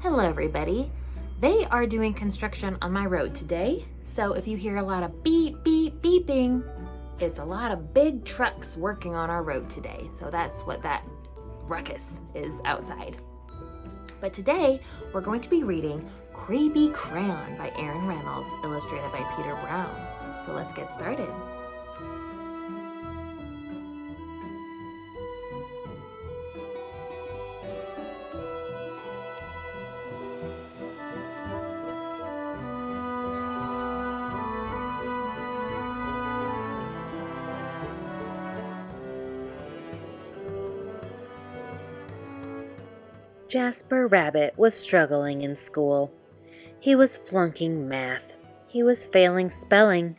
Hello everybody. They are doing construction on my road today, so if you hear a lot of beep, beep, beeping, it's a lot of big trucks working on our road today. So that's what that ruckus is outside. But today we're going to be reading Creepy Crayon by Reynolds, illustrated by Peter Brown. So let's get started. Jasper Rabbit was struggling in school. He was flunking math. He was failing spelling.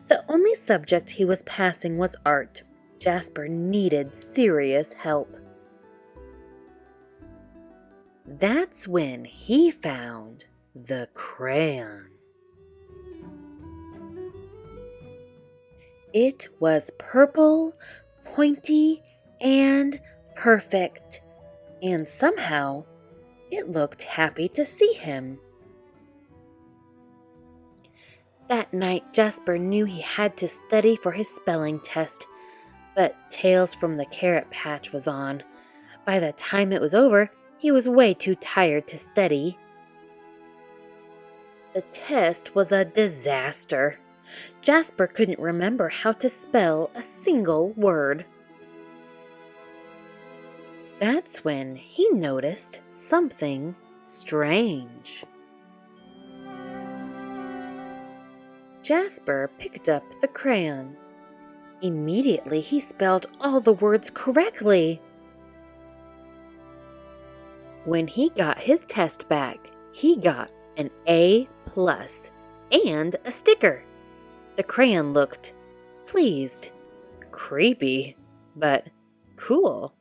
The only subject he was passing was art. Jasper needed serious help. That's when he found the crayon. It was purple, pointy, and perfect. And somehow, it looked happy to see him. That night, Jasper knew he had to study for his spelling test, but Tales from the Carrot Patch was on. By the time it was over, he was way too tired to study. The test was a disaster. Jasper couldn't remember how to spell a single word. That's when he noticed something strange. Jasper picked up the crayon. Immediately, he spelled all the words correctly. When he got his test back, he got an A+ and a sticker. The crayon looked pleased, creepy, but cool.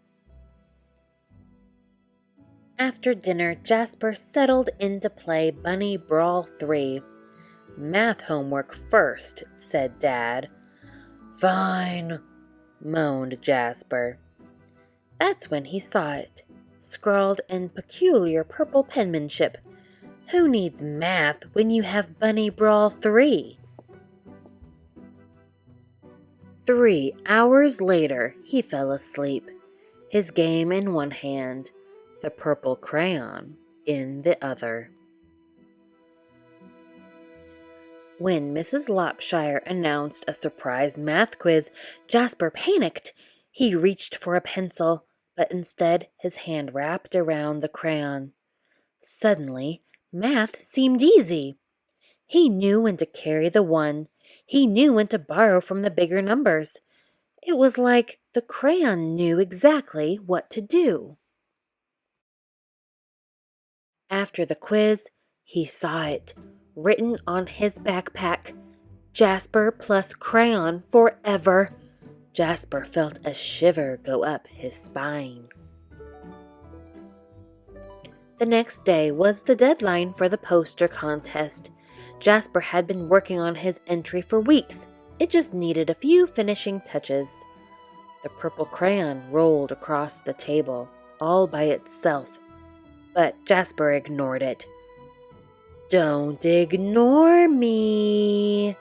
After dinner, Jasper settled in to play Bunny Brawl 3. "Math homework first," said Dad. "Fine," moaned Jasper. That's when he saw it, scrawled in peculiar purple penmanship. Who needs math when you have Bunny Brawl 3? 3 hours later, he fell asleep, his game in one hand, the purple crayon in the other. When Mrs. Lopshire announced a surprise math quiz, Jasper panicked. He reached for a pencil, but instead his hand wrapped around the crayon. Suddenly, math seemed easy. He knew when to carry the 1. He knew when to borrow from the bigger numbers. It was like the crayon knew exactly what to do. After the quiz, he saw it, written on his backpack, Jasper plus crayon forever. Jasper felt a shiver go up his spine. The next day was the deadline for the poster contest. Jasper had been working on his entry for weeks. It just needed a few finishing touches. The purple crayon rolled across the table, all by itself. But Jasper ignored it. "Don't ignore me."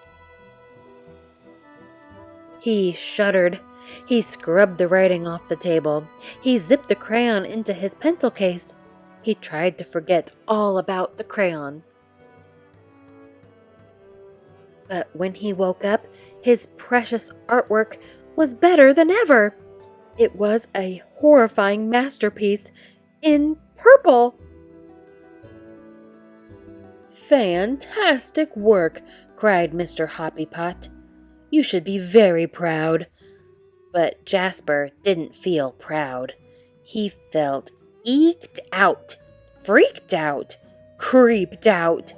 He shuddered. He scrubbed the writing off the table. He zipped the crayon into his pencil case. He tried to forget all about the crayon. But when he woke up, his precious artwork was better than ever. It was a horrifying masterpiece in purple. "Fantastic work," cried Mr. Hoppypot. "You should be very proud." But Jasper didn't feel proud. He felt eked out, freaked out, creeped out.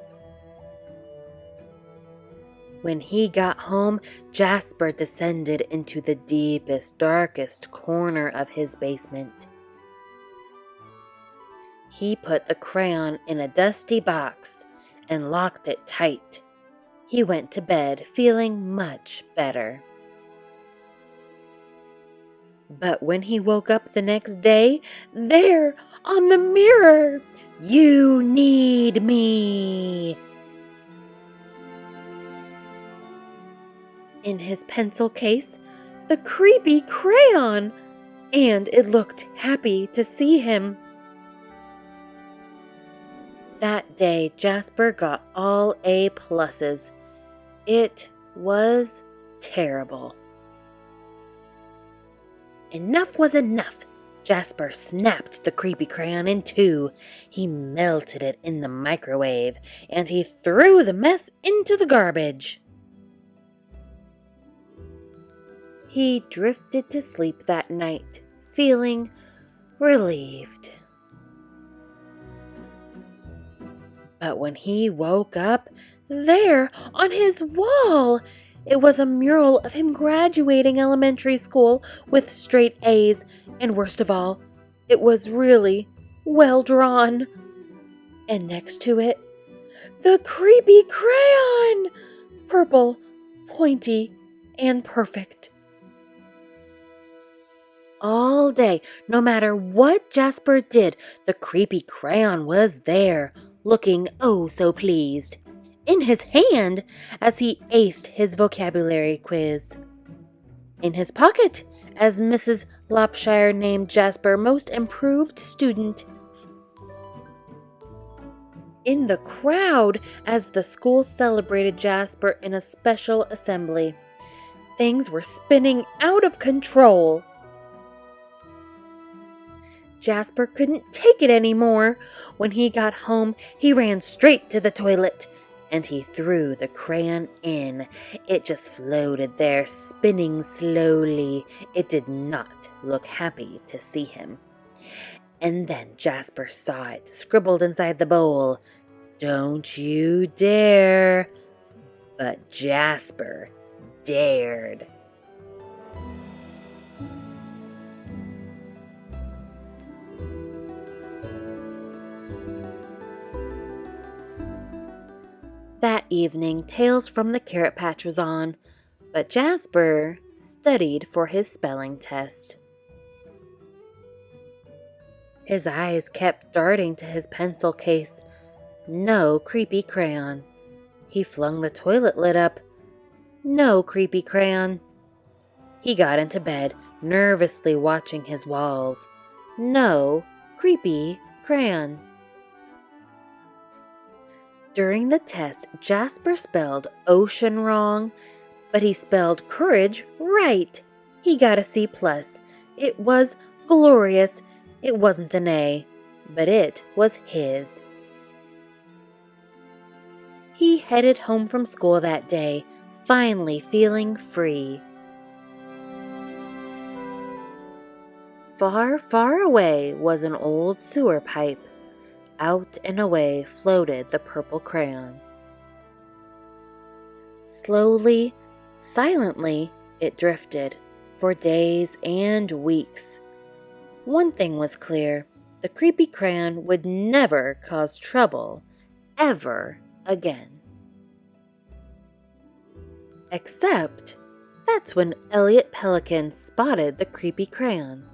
When he got home, Jasper descended into the deepest, darkest corner of his basement. He put the crayon in a dusty box and locked it tight. He went to bed feeling much better. But when he woke up the next day, there on the mirror, "You need me." In his pencil case, the creepy crayon, and it looked happy to see him. That day, Jasper got all A pluses. It was terrible. Enough was enough. Jasper snapped the creepy crayon in two. He melted it in the microwave, and he threw the mess into the garbage. He drifted to sleep that night, feeling relieved. But when he woke up, there on his wall, it was a mural of him graduating elementary school with straight A's, and worst of all, it was really well drawn. And next to it, the creepy crayon! Purple, pointy, and perfect. All day, no matter what Jasper did, the creepy crayon was there, looking oh so pleased, in his hand as he aced his vocabulary quiz. In his pocket, as Mrs. Lopshire named Jasper most improved student. In the crowd, as the school celebrated Jasper in a special assembly. Things were spinning out of control. Jasper couldn't take it anymore. When he got home, he ran straight to the toilet, and he threw the crayon in. It just floated there, spinning slowly. It did not look happy to see him. And then Jasper saw it, scribbled inside the bowl. "Don't you dare." But Jasper dared. That evening, Tales from the Carrot Patch was on, but Jasper studied for his spelling test. His eyes kept darting to his pencil case. No creepy crayon. He flung the toilet lid up. No creepy crayon. He got into bed, nervously watching his walls. No creepy crayon. During the test, Jasper spelled ocean wrong, but he spelled courage right. He got a C+. It was glorious. It wasn't an A, but it was his. He headed home from school that day, finally feeling free. Far, far away was an old sewer pipe. Out and away floated the purple crayon. Slowly, silently, it drifted for days and weeks. One thing was clear: the creepy crayon would never cause trouble, ever again. Except that's when Elliot Pelican spotted the creepy crayon.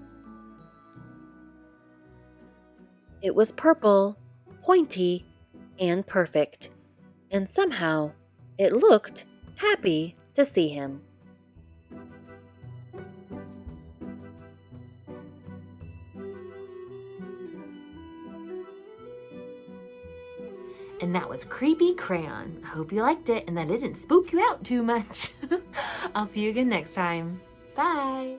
It was purple, pointy, and perfect, and somehow it looked happy to see him. And that was Creepy Crayon. I hope you liked it and that it didn't spook you out too much. I'll see you again next time. Bye!